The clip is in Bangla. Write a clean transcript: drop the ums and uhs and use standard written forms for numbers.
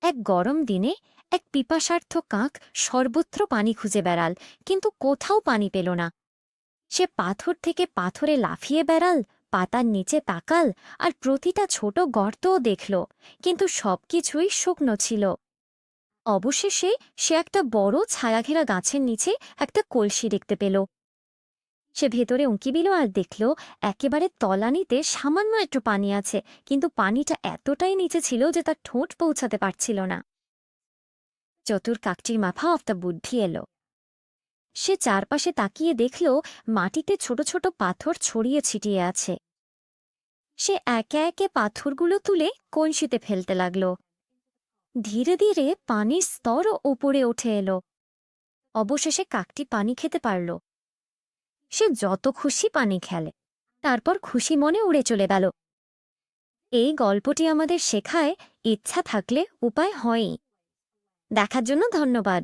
এক গরম দিনে এক পিপাসার্থ কাক সর্বত্র পানি খুঁজে বেড়াল, কিন্তু কোথাও পানি পেল না। সে পাথর থেকে পাথরে লাফিয়ে বেড়াল, পাতার নিচে তাকাল, আর প্রতিটা ছোট গর্তও দেখল, কিন্তু সবকিছুই শুকনো ছিল। অবশেষে সে একটা বড় ছায়াঘেরা গাছের নিচে একটা কলসি দেখতে পেল। সে ভেতরে উঁকি দিল আর দেখল একেবারে তলানিতে সামান্য একটু পানি আছে, কিন্তু পানিটা এতটাই নিচে ছিল যে তার ঠোঁট পৌঁছাতে পারছিল না। চতুর কাকটির মাথা একটা বুদ্ধি এলো। সে চারপাশে তাকিয়ে দেখল মাটিতে ছোট ছোট পাথর ছড়িয়ে ছিটিয়ে আছে। সে একে একে পাথরগুলো তুলে কলসিতে ফেলতে লাগল। ধীরে ধীরে পানির স্তরও ওপরে উঠে এলো। অবশেষে কাকটি পানি খেতে পারল। সে যত খুশি পানি খেলে, তারপর খুশি মনে উড়ে চলে গেল। এই গল্পটি আমাদের শেখায়, ইচ্ছা থাকলে উপায় হয়ই। দেখার জন্য ধন্যবাদ।